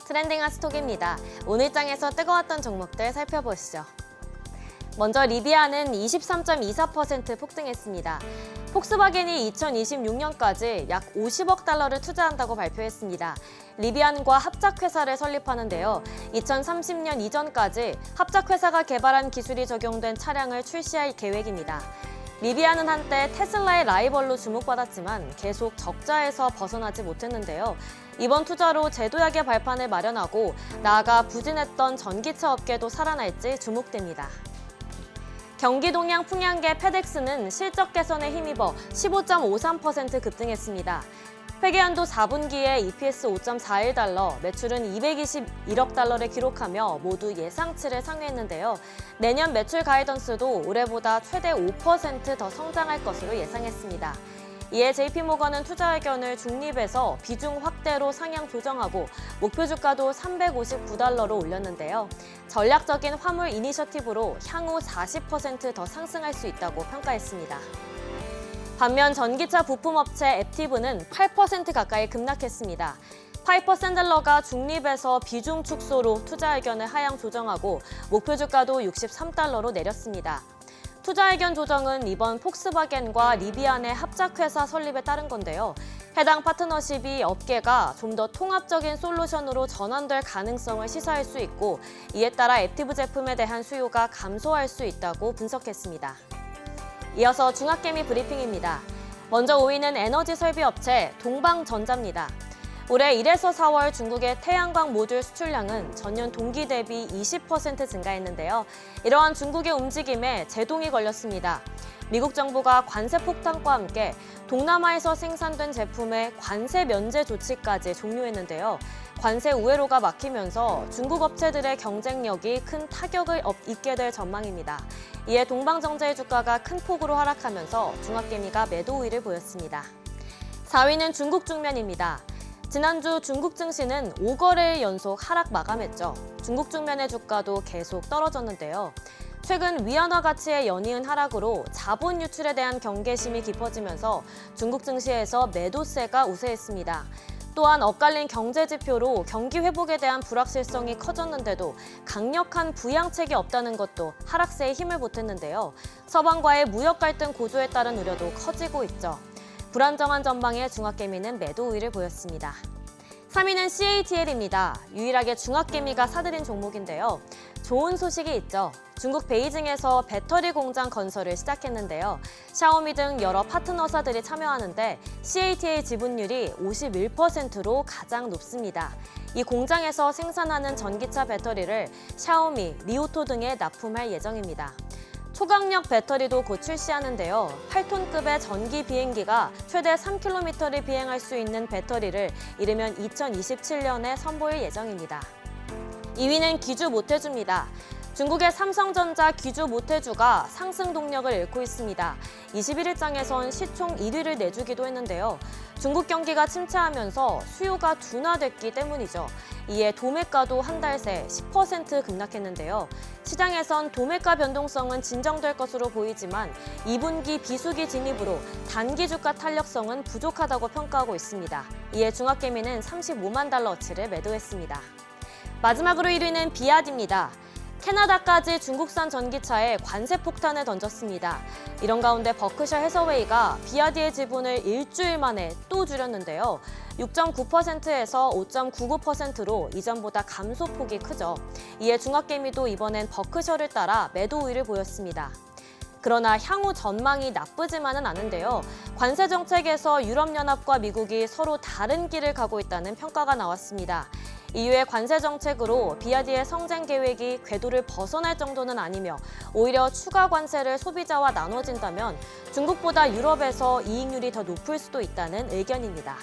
트렌딩한 스톡입니다. 오늘 장에서 뜨거웠던 종목들 살펴보시죠. 먼저 리비아는 23.24% 폭등했습니다. 폭스바겐이 2026년까지 약 50억 달러를 투자한다고 발표했습니다. 리비안과 합작회사를 설립하는데요. 2030년 이전까지 합작회사가 개발한 기술이 적용된 차량을 출시할 계획입니다. 리비아는 한때 테슬라의 라이벌로 주목받았지만 계속 적자에서 벗어나지 못했는데요. 이번 투자로 제도약의 발판을 마련하고 나아가 부진했던 전기차 업계도 살아날지 주목됩니다. 경기 동양 풍량계 페덱스는 실적 개선에 힘입어 15.53% 급등했습니다. 회계연도 4분기에 EPS 5.41달러, 매출은 221억 달러를 기록하며 모두 예상치를 상회했는데요. 내년 매출 가이던스도 올해보다 최대 5% 더 성장할 것으로 예상했습니다. 이에 JP모건은 투자 의견을 중립에서 비중 확대로 상향 조정하고 목표 주가도 359달러로 올렸는데요. 전략적인 화물 이니셔티브로 향후 40% 더 상승할 수 있다고 평가했습니다. 반면 전기차 부품업체 앱티브는 8% 가까이 급락했습니다. 파이퍼 샌들러가 중립에서 비중 축소로 투자 의견을 하향 조정하고 목표 주가도 63달러로 내렸습니다. 투자 의견 조정은 이번 폭스바겐과 리비안의 합작회사 설립에 따른 건데요. 해당 파트너십이 업계가 좀 더 통합적인 솔루션으로 전환될 가능성을 시사할 수 있고 이에 따라 앱티브 제품에 대한 수요가 감소할 수 있다고 분석했습니다. 이어서 중학개미 브리핑입니다. 먼저 5위는 에너지 설비 업체 동방전자입니다. 올해 1에서 4월 중국의 태양광 모듈 수출량은 전년 동기 대비 20% 증가했는데요. 이러한 중국의 움직임에 제동이 걸렸습니다. 미국 정부가 관세 폭탄과 함께 동남아에서 생산된 제품의 관세 면제 조치까지 종료했는데요. 관세 우회로가 막히면서 중국 업체들의 경쟁력이 큰 타격을 입게 될 전망입니다. 이에 동방전자의 주가가 큰 폭으로 하락하면서 중학개미가 매도 우위를 보였습니다. 4위는 중국중면입니다. 지난주 중국 증시는 5거래일 연속 하락 마감했죠. 중국 중면의 주가도 계속 떨어졌는데요. 최근 위안화 가치의 연이은 하락으로 자본 유출에 대한 경계심이 깊어지면서 중국 증시에서 매도세가 우세했습니다. 또한 엇갈린 경제 지표로 경기 회복에 대한 불확실성이 커졌는데도 강력한 부양책이 없다는 것도 하락세에 힘을 보탰는데요. 서방과의 무역 갈등 고조에 따른 우려도 커지고 있죠. 불안정한 전망에 중학개미는 매도 우위를 보였습니다. 3위는 CATL입니다. 유일하게 중학개미가 사들인 종목인데요. 좋은 소식이 있죠. 중국 베이징에서 배터리 공장 건설을 시작했는데요. 샤오미 등 여러 파트너사들이 참여하는데 CATL 지분율이 51%로 가장 높습니다. 이 공장에서 생산하는 전기차 배터리를 샤오미, 리오토 등에 납품할 예정입니다. 초강력 배터리도 곧 출시하는데요. 8톤급의 전기 비행기가 최대 3km를 비행할 수 있는 배터리를 이르면 2027년에 선보일 예정입니다. 2위는 기주 모태주입니다. 중국의 삼성전자 기주 모태주가 상승 동력을 잃고 있습니다. 21일장에선 시총 1위를 내주기도 했는데요. 중국 경기가 침체하면서 수요가 둔화됐기 때문이죠. 이에 도매가도 한 달 새 10% 급락했는데요. 시장에선 도매가 변동성은 진정될 것으로 보이지만 2분기 비수기 진입으로 단기 주가 탄력성은 부족하다고 평가하고 있습니다. 이에 중학개미는 35만 달러어치를 매도했습니다. 마지막으로 1위는 비아디입니다. 캐나다까지 중국산 전기차에 관세 폭탄을 던졌습니다. 이런 가운데 버크셔 해서웨이가 비아디의 지분을 일주일 만에 또 줄였는데요. 6.9%에서 5.99%로 이전보다 감소폭이 크죠. 이에 중학개미도 이번엔 버크셔를 따라 매도 우위를 보였습니다. 그러나 향후 전망이 나쁘지만은 않은데요. 관세 정책에서 유럽연합과 미국이 서로 다른 길을 가고 있다는 평가가 나왔습니다. EU의 관세 정책으로 비아디의 성장 계획이 궤도를 벗어날 정도는 아니며 오히려 추가 관세를 소비자와 나눠진다면 중국보다 유럽에서 이익률이 더 높을 수도 있다는 의견입니다.